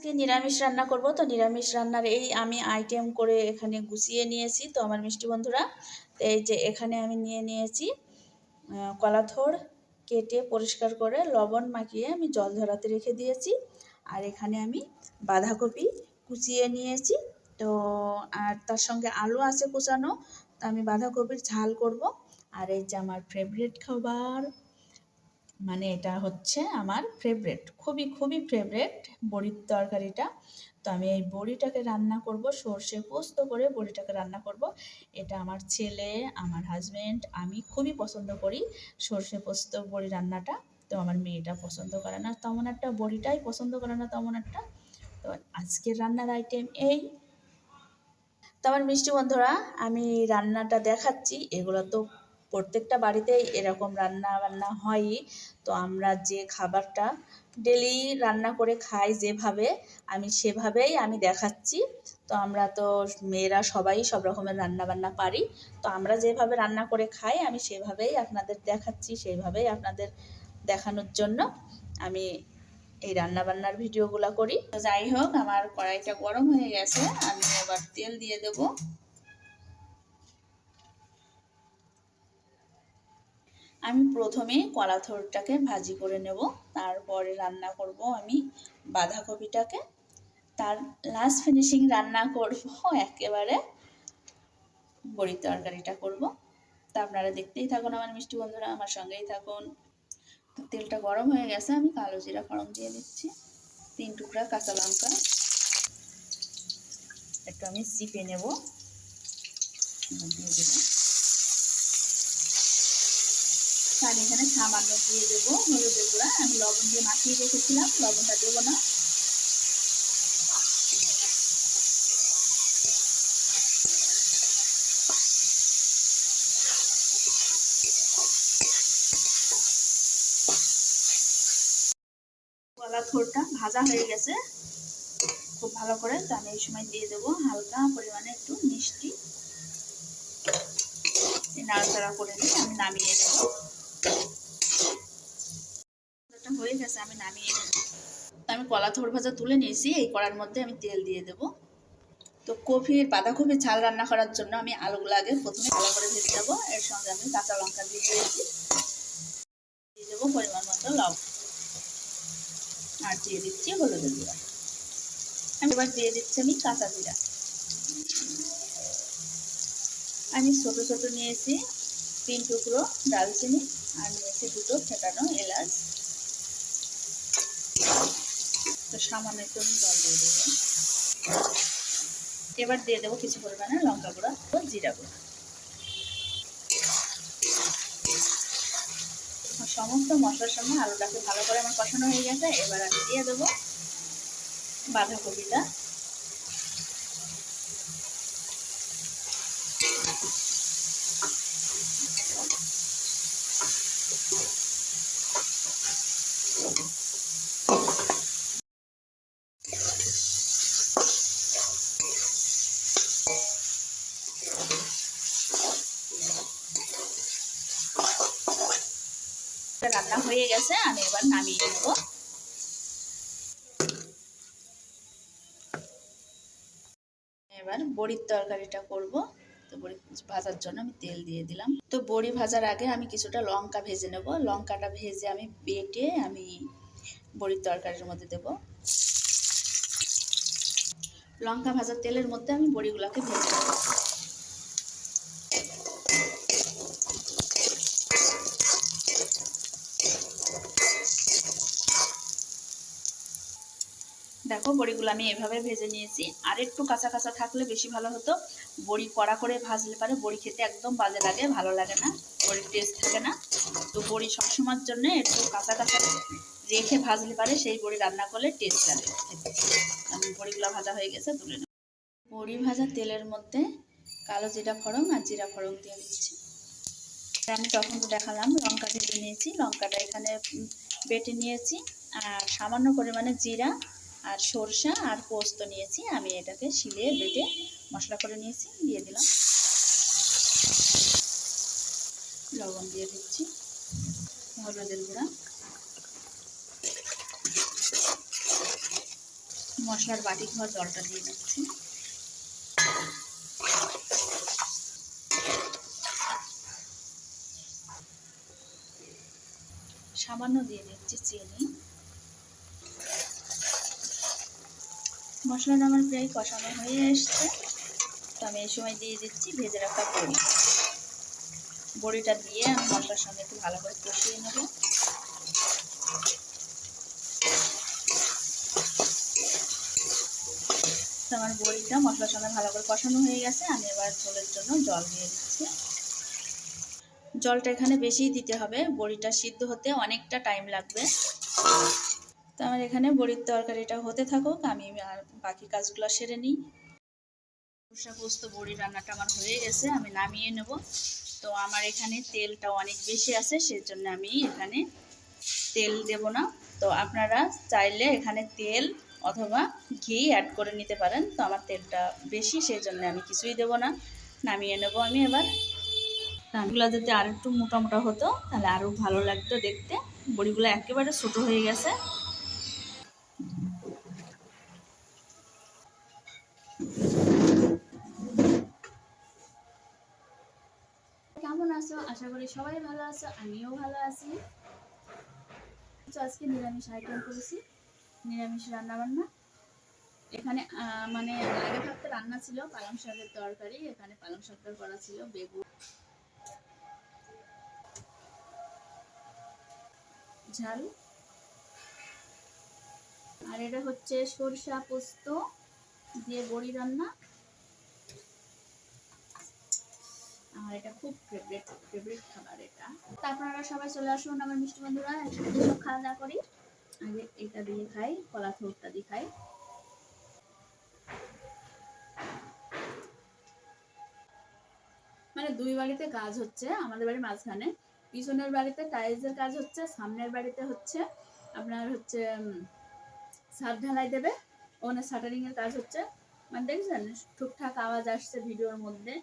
আজকে নিরামিষ রান্না করব। তো নিরামিষ রান্নার এই আমি আইটেম করে এখানে গুছিয়ে নিয়েছি। তো আমার মিষ্টি বন্ধুরা, তো এই যে এখানে আমি নিয়ে নিয়েছি কলাথোড় কেটে পরিষ্কার করে লবণ মাখিয়ে আমি জল ঝরাতে রেখে দিয়েছি। আর এখানে আমি বাঁধাকপি কুচিয়ে নিয়েছি। তো আর তার সঙ্গে আলু আছে কুচানো। তো আমি বাঁধাকপির ঝাল করব। আর এই যে আমার ফেভারিট খাবার, মানে এটা হচ্ছে আমার ফেভারেট, খুবই খুবই ফেভারেট বড়ির তরকারিটা। তো আমি এই বড়িটাকে রান্না করব, সর্ষে পোস্ত করে বড়িটাকে রান্না করব। এটা আমার ছেলে, আমার হাজব্যান্ড, আমি খুবই পছন্দ করি সর্ষে পোস্ত বড়ি রান্নাটা। তো আমার মেয়েটা পছন্দ করে না তেমন একটা, বড়িটাই পছন্দ করে না তেমন একটা। তো আজকের রান্নার আইটেম এই। তো আমার মিষ্টি বন্ধুরা, আমি রান্নাটা দেখাচ্ছি, এগুলো তো প্রত্যেকটা বাড়িতেই এরকম রান্না বান্না হয়ই। তো আমরা যে খাবারটা ডেলি রান্না করে খাই যেভাবে, আমি সেভাবেই আমি দেখাচ্ছি। তো আমরা তো মেয়েরা সবাই সব রকমের রান্না বান্না পারি। তো আমরা যেভাবে রান্না করে খাই আমি সেভাবেই আপনাদের দেখাচ্ছি, সেইভাবেই আপনাদের দেখানোর জন্য আমি এই রান্না বান্নার ভিডিওগুলো করি। তো যাই হোক, আমার কড়াইটা গরম হয়ে গেছে, আমি এবার তেল দিয়ে দেব। আমি প্রথমে কলাথোড়টাকে ভাজি করে নেব, তারপরে রান্না করব আমি বাঁধাকপিটাকে, তার লাস্ট ফিনিশিং রান্না করব একেবারে বড়ির তরকারিটা করব। তা আপনারা দেখতেই থাকুন আমার মিষ্টি বন্ধুরা, আমার সঙ্গেই থাকুন। তেলটা গরম হয়ে গেছে, আমি কালো জিরা ফোড়ন দিয়ে দিচ্ছি, 3 টুকরা কাঁচা লঙ্কা একটু আমি চিপে নেব, দিয়ে দেবো। আর এখানে সামান্য দিয়ে দেবো হলুদের গুঁড়া, আমি লবণ দিয়ে মাখিয়ে রেখেছিলাম, লবণটা দেবো না। কলা থোড়টা ভাজা হয়ে গেছে খুব ভালো করে। তো আমি এই সময় দিয়ে দেবো হালকা পরিমাণে একটু মিষ্টি, নাড়াচাড়া করে দিয়ে আমি নামিয়ে নেব। হয়ে গেছে, আমি নামিয়ে নেব। তো আমি কলা থোড় ভাজা তুলে নিয়েছি, এই কড়ার মধ্যে আমি তেল দিয়ে দেব। তো বাঁধাকপির ঝাল রান্না করার জন্য আমি আলুগুলো আগে প্রথমে ভালো করে ভেজে দেবো। এর সঙ্গে আমি কাঁচা লঙ্কা দিয়ে দিয়েছি, দিয়ে দেবো পরিমাণ মতো লবণ, আর দিয়ে দিচ্ছি হলুদের গুঁড়া। আমি এবার দিয়ে দিচ্ছি আমি কাঁচা জিরা। আমি ছোট ছোট নিয়েছি 3 টুকরো দারচিনি, আর নিয়েছি 2টো ফেটানো এলাচ। তো সামান্য একটু জল দিয়ে দেবো। এবার দিয়ে দেবো কিছু পরিমাণে লঙ্কা গুঁড়া ও জিরা গুঁড়া। সমস্ত মশলার সঙ্গে আলুটাকে ভালো করে আমার কষানো হয়ে গেছে। এবার আমি দিয়ে দেবো বাঁধাকপিটা। রান্না হয়ে গেছে, আমি এবার নামিয়ে নেব। এবার বড়ির তরকারিটা করব। তো বড়ি ভাজার জন্য আমি তেল দিয়ে দিলাম। তো বড়ি ভাজার আগে আমি কিছুটা লঙ্কা ভেজে নেব। লঙ্কাটা ভেজে আমি বেটে আমি বড়ির তরকারির মধ্যে দেব। লঙ্কা ভাজার তেলের মধ্যে আমি বড়িগুলোকে ভেজে নেব। দেখো বড়িগুলো আমি এভাবে ভেজে নিয়েছি, আর একটু কাঁচা কাঁচা থাকলে বেশি ভালো হতো। বড়ি কড়া করে ভাজলে পারে বড়ি খেতে একদম বাজে লাগে, ভালো লাগে না, বড়ির টেস্ট থাকে না। তো বড়ি সবসময়ের জন্য একটু কাঁচা কাঁচা রেখে ভাজলে পারে সেই বড়ি রান্না করলে টেস্ট লাগে খেতে। আমি বড়িগুলো ভাজা হয়ে গেছে, তুলে নেব। বড়ি ভাজা তেলের মধ্যে কালো জিরা ফোড়ন আর জিরা ফোড়ন দিয়ে দিচ্ছি। আমি তখন তো দেখালাম লঙ্কা ভেজে নিয়েছি, লঙ্কাটা এখানে বেটে নিয়েছি, আর সামান্য পরিমাণে জিরা আর সরষা আর পোস্ত নিয়েছি, আমি এটাকে শিলে বেটে মশলা করে নিয়েছি, দিয়ে দিলাম। লবণ দিয়ে দিচ্ছি, হলুদের গুঁড়া, মশলার বাটি ধোয়া জলটা দিয়ে দিচ্ছি। সামান্য দিয়ে দিচ্ছি চিনি। মশলাটা আমার প্রায় কষানো হয়ে এসছে, তো আমি এই সময় দিয়ে দিচ্ছি ভেজে রাখা বড়ি। বড়িটা দিয়ে আমি মশলার সঙ্গে একটু ভালো করে কষিয়ে নেব। তো আমার বড়িটা মশলার সঙ্গে ভালো করে কষানো হয়ে গেছে, আমি এবার ঝোলের জন্য জল দিয়ে দিচ্ছি। জলটা এখানে বেশিই দিতে হবে, বড়িটা সিদ্ধ হতে অনেকটা টাইম লাগবে। তো আমার এখানে বড়ির তরকারিটা হতে থাকুক, আমি আর বাকি কাজগুলো সেরে নিই। সর্ষে পোস্ত বড়ি রান্নাটা আমার হয়ে গেছে, আমি নামিয়ে নেব। তো আমার এখানে তেলটা অনেক বেশি আছে, সেজন্য আমি এখানে তেল দেব না। তো আপনারা চাইলে এখানে তেল অথবা ঘি অ্যাড করে নিতে পারেন। তো আমার তেলটা বেশি, সেজন্য আমি কিছুই দেব না, নামিয়ে নেব আমি এবার। এগুলো যদি আর একটু মোটা মোটা হতো তাহলে আরও ভালো লাগতো দেখতে। বড়িগুলো একেবারে ছোটো হয়ে গেছে। কেমন আছো? আশা করি সবাই ভালো আছো, আমিও ভালো আছি। আজকে নিরামিষ আইটেম করেছি, নিরামিষ রান্না বান্না। এখানে মানে আগে থাকতে রান্না ছিল পালং শাকের তরকারি, এখানে পালং শাকটা করা ছিল, বেগুন ঝাল, আর এটা হচ্ছে সরষা পোস্ত দিয়ে বড়ি রান্না। আর এটা খুব ফেভারিট খাবার এটা। তা আপনারা সবাই চলে আসুন আমার মিষ্টি বন্ধুরা, একসাথে সব খাওয়া দাওয়া করি। আগে এটা দিয়ে খাই, কলা থোরটা দিয়ে খাই। মানে দুই বাড়িতে কাজ হচ্ছে, আমাদের বাড়ির মাঝখানে। পিছনের বাড়িতে টাইলসের কাজ হচ্ছে, সামনের বাড়িতে হচ্ছে আপনার হচ্ছে ছাদ ঢালাই দেবে, ওখানে শাটারিং এর কাজ হচ্ছে। মানে দেখছেন টুকটাক আওয়াজ আসছে ভিডিওর মধ্যে।